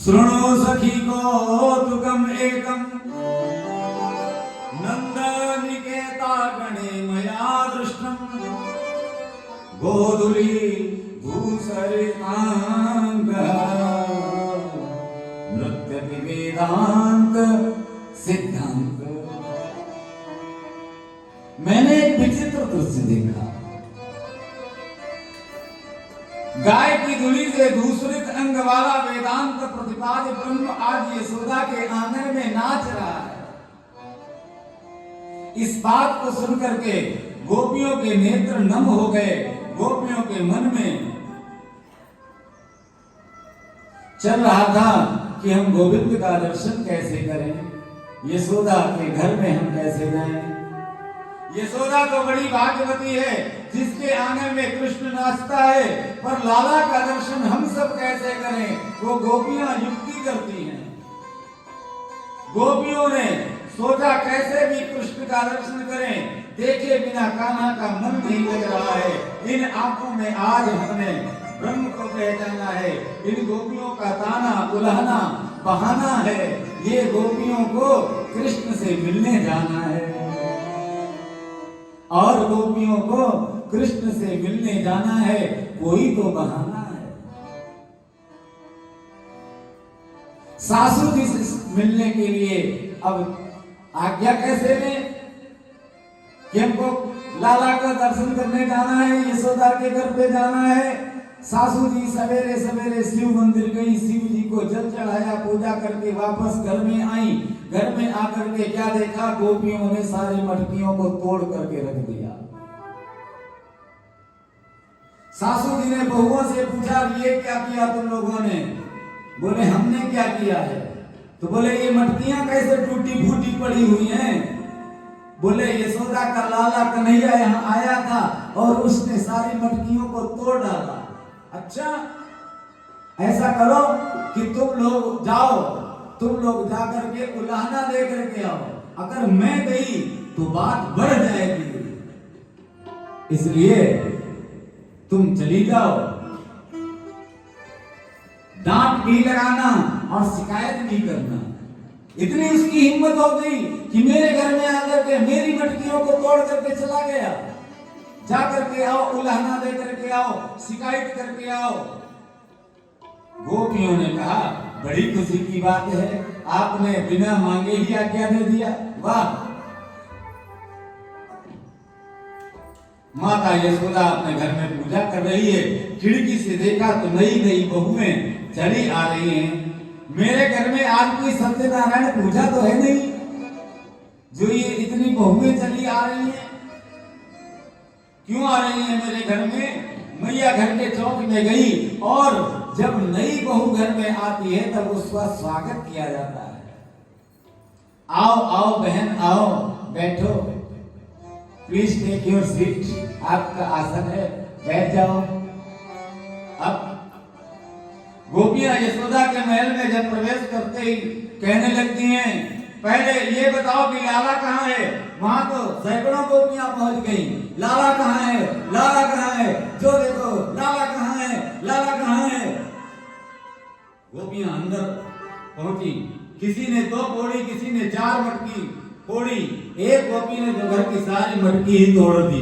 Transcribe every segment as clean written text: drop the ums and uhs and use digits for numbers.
शृणु सखी कौतुकम एकम नंद निकेता गणे मया दृष्टम गोधुली धूसरितांग नृत्यति वेदांत सिद्धांत। मैंने एक विचित्र दृश्य देखा। गाय की धुली से दूसरित अंग वाला वेदांत प्रतिपाद्य ब्रह्म आज यशोदा के आंगन में नाच रहा है। इस बात को सुनकर के गोपियों के नेत्र नम हो गए। गोपियों के मन में चल रहा था कि हम गोविंद का दर्शन कैसे करें, यशोदा के घर में हम कैसे जाएं। यशोदा तो बड़ी भाग्यवती है जिसके आंगन में कृष्ण नाचता है, पर लाला का दर्शन हम सब कैसे करें। वो गोपियां युक्ति करती हैं। गोपियों ने सोचा कैसे भी कृष्ण का दर्शन करें, देखे बिना कान्हा का मन नहीं लग रहा है। इन आंखों में आज हमने ब्रह्म को पहचाना है। इन गोपियों का ताना उल्हाना बहाना है। ये गोपियों को कृष्ण से मिलने जाना है और गोपियों को कृष्ण से मिलने जाना है। कोई तो बहाना है। सासू जी से मिलने के लिए अब आज्ञा कैसे लें कि हमको लाला का दर्शन करने जाना है, यशोदा के घर पे जाना है। सासू जी सवेरे सवेरे शिव मंदिर गई, शिव जी को जल चढ़ाया, पूजा करके वापस घर में आई। घर में आकर के क्या देखा, गोपियों ने सारी मटकियों को तोड़ करके रख दिया। सासू जी ने बहुओं से पूछा, ये क्या किया तुम लोगों ने? बोले हमने क्या किया है। तो बोले ये मटकियां कैसे टूटी फूटी पड़ी हुई हैं? बोले यशोदा का लाला कन्हैया यहाँ आया था और उसने सारी मटकियों को तोड़ डाला। अच्छा, ऐसा करो कि तुम लोग जाओ, तुम लोग जाकर के उल्हाना दे करके आओ। अगर मैं गई तो बात बढ़ जाएगी, इसलिए तुम चली जाओ। डांट भी लगाना और शिकायत भी करना। इतनी उसकी हिम्मत हो गई कि मेरे घर में आकर के मेरी मटकियों को तोड़ करके चला गया। जा करके आओ, उल्हाना दे करके आओ, शिकायत करके आओ। गोपियों ने कहा, बड़ी खुशी की बात है, आपने बिना मांगे ही आज्ञा दे दिया। वाह। माता यशोदा अपने घर में पूजा कर रही है। खिड़की से देखा तो नई नई बहुएं चली आ रही हैं। मेरे घर में आज कोई सत्यनारायण पूजा तो है नहीं, जो ये इतनी बहुएं चली आ रही हैं। क्यों आ रही हैं मेरे घर में? मैया घर के चौक में गई और जब नई बहू घर में आती है तब उसका स्वागत किया जाता है। आओ आओ बहन, आओ बैठो, प्लीज टेक योर सीट। आपका आसन है, बैठ जाओ। अब गोपियां यशोदा के महल में जब प्रवेश करते ही कहने लगती हैं, पहले ये बताओ कि लाला कहाँ है। वहां तो सैकड़ों गोपियां पहुंच गई। लाला कहाँ है, लाला कहाँ है, जो देखो लाला कहाँ है, लाला कहाँ है। गोपियां अंदर पहुंची। किसी ने 2 पोड़ी, किसी ने 4 मटकी फोड़ी। एक गोपी ने तो घर की सारी मटकी ही तोड़ दी।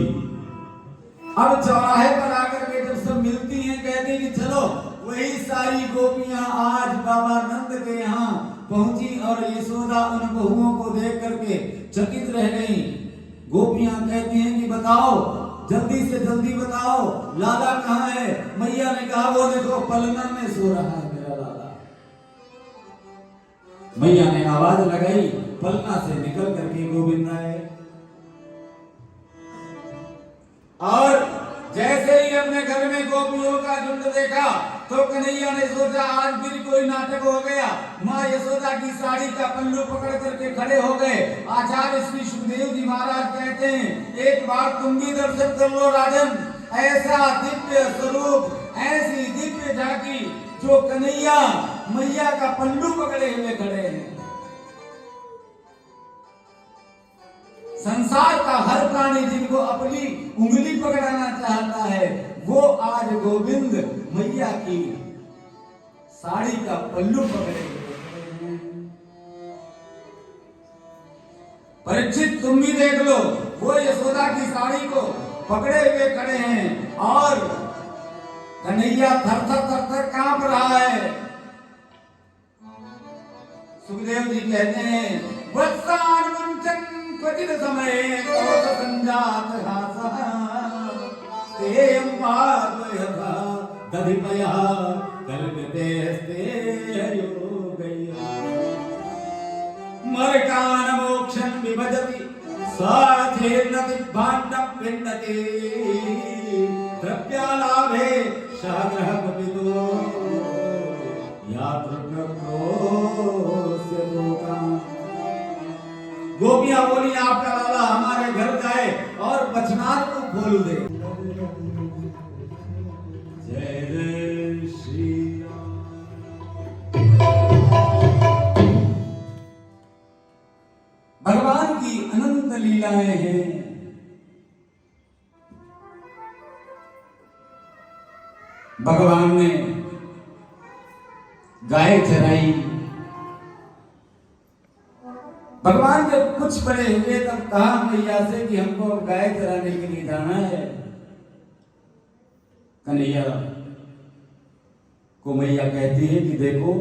अब चौराहे पर आकर के जब सब मिलती हैं, कहती कि चलो, वही सारी गोपियां आज बाबा नंद के यहाँ पहुंची और यशोदा उन बहुओं को देख करके चकित रह गई। गोपियां कहती हैं कि बताओ, जल्दी से जल्दी बताओ, लाला कहाँ है। मैया ने कहा, वो देखो पलंग में सो रहा है मेरा लाला। मैया ने आवाज लगाई, पलना से निकल करके गोविंद आए और जैसे ही अपने घर में गोपियों का झुंड देखा तो कन्हैया ने सोचा आज फिर कोई नाटक हो गया। माँ यशोदा की साड़ी का पल्लू पकड़ करके खड़े हो गए। आचार्य श्री सुखदेव जी महाराज कहते हैं, एक बार तुम भी दर्शन कर लो राजन। ऐसा दिव्य स्वरूप, ऐसी दिव्य झांकी जो कन्हैया मैया का पल्लू पकड़े हुए खड़े हैं। संसार का हर प्राणी जिनको अपनी उंगली पकड़ाना चाहता है, वो आज गोविंद मैया की साड़ी का पल्लू पकड़े हुए हैं। परीक्षित तुम भी देख लो, वो यशोदा की साड़ी को पकड़े हुए खड़े हैं और कन्हैया थर थर थर थर कांप रहा है। सुखदेव जी कहते हैं वत्सान वंचन क्वचित समय क्रोध संजात हासः तेयं पादयथा दधिपयः कल्पते हस्ते हयोगयः मरकान मोक्षं विभजति साथेर्नति भाण्डं विन्दति द्रव्यालाभे शाग्रहकपितो गोपियां बोली आपका लाला हमारे घर जाए और बचनार को खोल दे। जय जय श्री भगवान की अनंत लीलाएं हैं। भगवान ने गाय चराई। भगवान जब कुछ बड़े हुए तब कहा मैया से कि हमको गाय चराने के लिए जाना है। कन्हैया को मैया कहती है कि देखो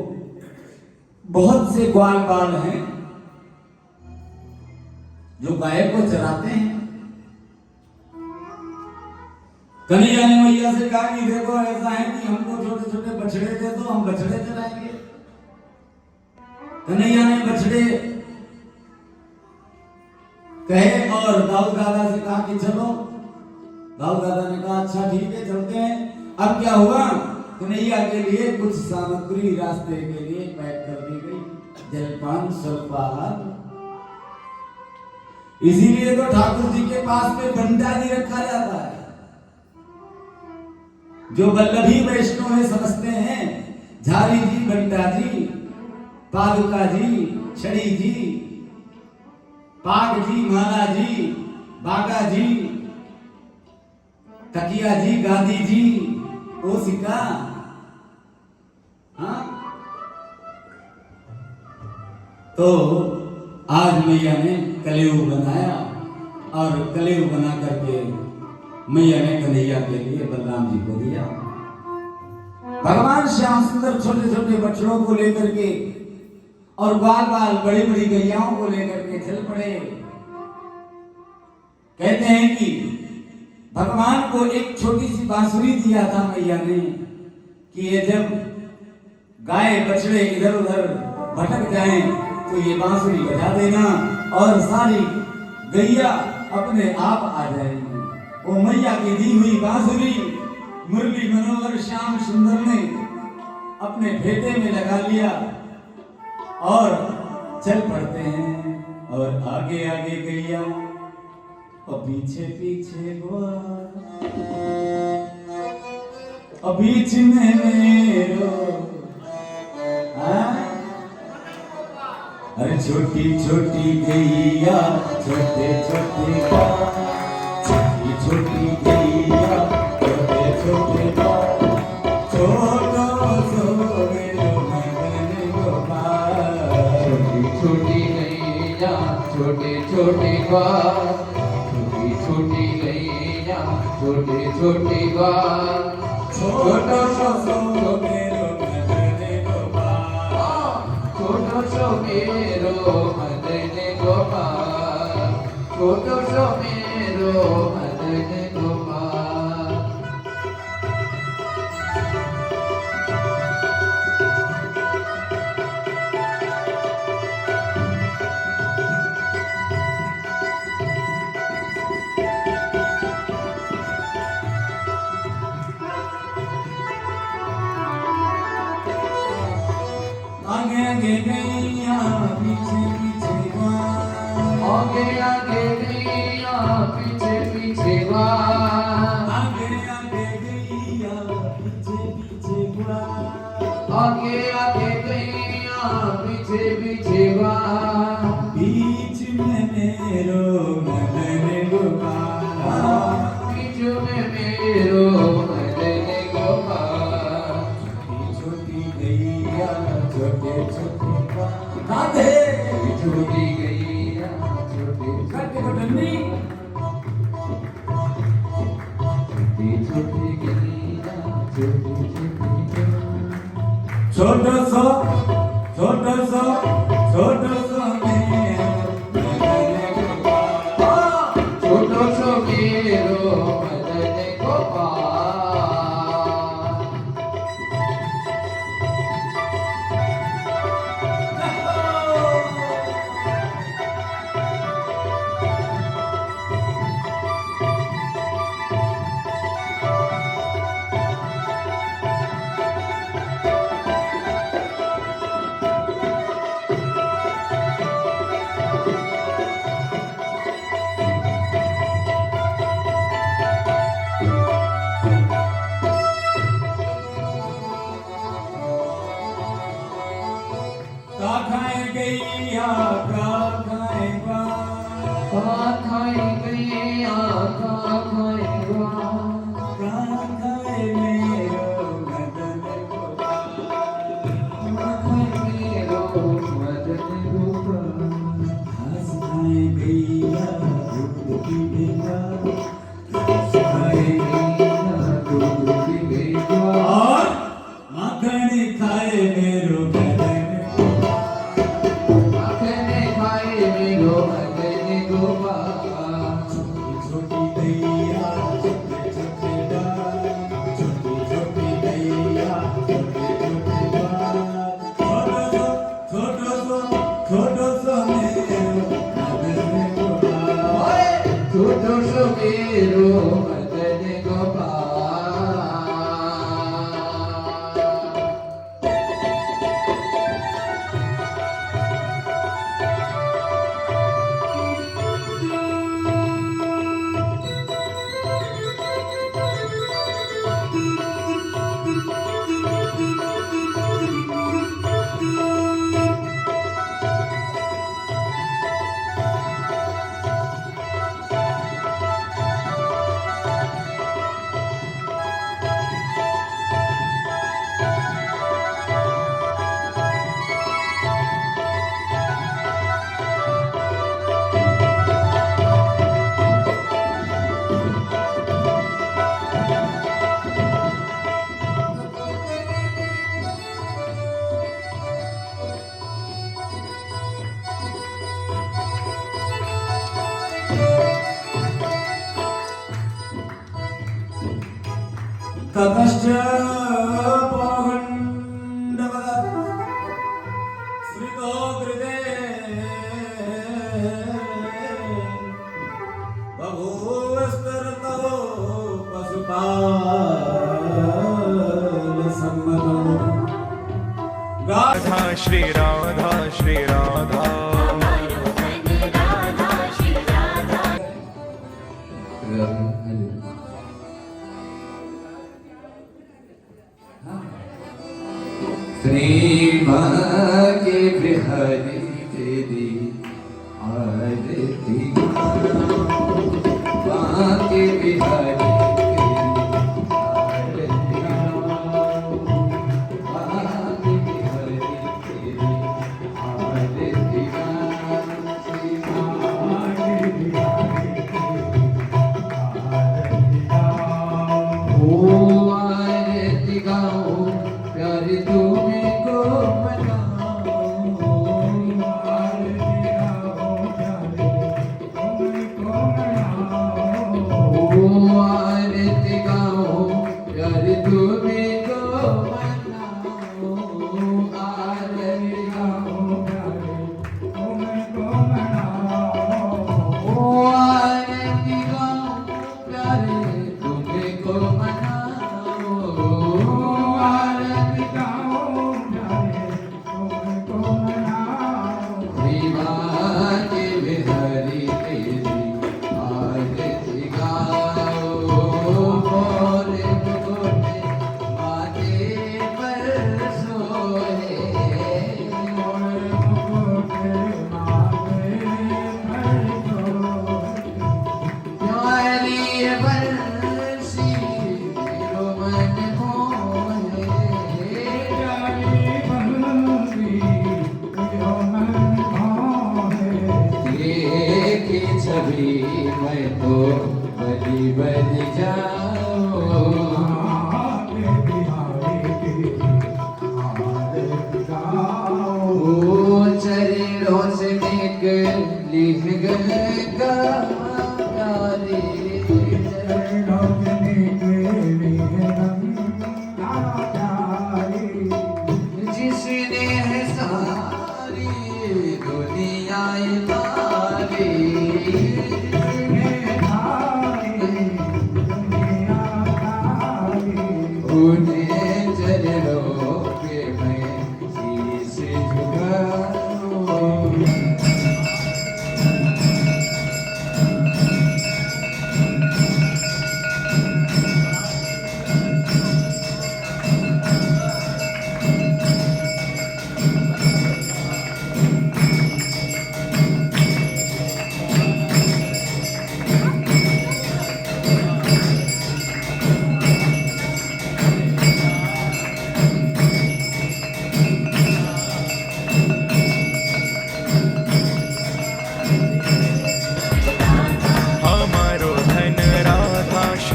बहुत से ग्वाल बाल हैं जो गाय को चराते हैं। कन्हैया ने मैया से कहा कि देखो ऐसा है कि हमको छोटे छोटे बछड़े दे दो, हम बछड़े चराएंगे। कन्हैया ने बछड़े कहे और दाऊ दादा से कहा कि चलो। दाऊ दादा ने कहा अच्छा ठीक है चलते हैं। अब क्या हुआ, कन्हैया के लिए कुछ सामग्री रास्ते के लिए पैक कर दी गई, जलपान स्वल्पाहार। इसीलिए तो ठाकुर जी के पास में भंडारी रखा जाता है। जो वल्लभी वैष्णव है समझते हैं झारी जी, भंडा जी, पादुका जी, छड़ी जी, पाग जी, माला जी, बागा जी, तकिया जी, गादी जी, ओसिका। हाँ तो आज मैया ने कलेऊ बनाया और कलेऊ बना करके मैया ने कन्हैया के लिए बलराम जी को दिया। भगवान श्याम सुंदर छोटे छोटे बछड़ों को लेकर के और बाल बाल बड़ी बड़ी गैयाओं को लेकर के चल पड़े। कहते हैं कि भगवान को एक छोटी सी बांसुरी दिया था मैया ने कि ये जब गाय बछड़े इधर उधर भटक जाएं तो ये बांसुरी बजा देना और सारी गैया अपने आप आ जाएंगी। वो मैया की दी हुई बांसुरी मुरली मनोहर श्याम सुंदर ने अपने फेटे में लगा लिया और चल पड़ते हैं। और आगे आगे गैया और पीछे पीछे ग्वाल और बीच में मेरो। अरे छोटी छोटी गैया छोटे छोटे ग्वाल, छोटी छोटी गैया छोटे छोटे ग्वाल, छोटो सो मेरो मदन गोपाल। छोटी गैया छोटे छोटे ग्वाल, छोटी छोटी गैया छोटे छोटे ग्वाल, छोटो सो मेरो मदन गोपाल। छोटो सो मेरो मदन गोपाल, छोटो सो मेरो मदन गोपाल। आगे आगे गैया पीछे पीछे ग्वाल, आगे आगे गैया पीछे पीछे ग्वाल, आगे आगे गैया पीछे पीछे ग्वाल, आगे आगे गैया पीछे पीछे ग्वाल। बीच में मेरो मदन गोपाल, बीच में मेरो मदन गोपाल। छोटी छोटी गैया छोटी गलियां छोटी छोटी छोटो सो छोटो सो छोटो सो छोटो सो मेरो मदन गोपाल का खाए गैया का खाए खाए गैया खाए का खाए मेरो मदन गोपाल मेरो मदन गोपाल घास खाए गैया दूध पीने घास खाए दूध पीने और मक्खन खाए मेरो मदन छोटी दैया छोटे छोटे डाल छोटी छोटी दैया छोटे छोटे डाल छोटो सो मेरो मदन गोपाल छोटो सो मेरो मदन गोपाल ततश्च पौगण्डवदत् श्रितो कृते बभूवस्तरतो पशुपालसम्मतो राधा श्री राधा श्री राधा श्री माँ के बिहारी तेरी आरती माँ के बिहारी छवि मैं तो बलि बन जाऊं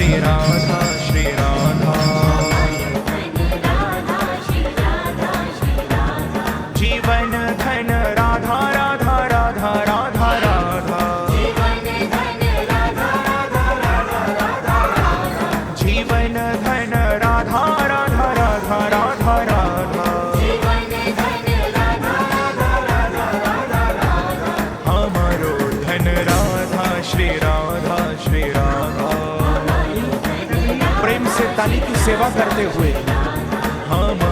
श्री राधा श्री राधा जीवन धन राधा राधा राधा राधा राधा जीवन धन राधा राधा राधा राधा राधा हमारो धन राधा श्री राधा श्री राधा प्रेम से ताली की सेवा करते हुए हम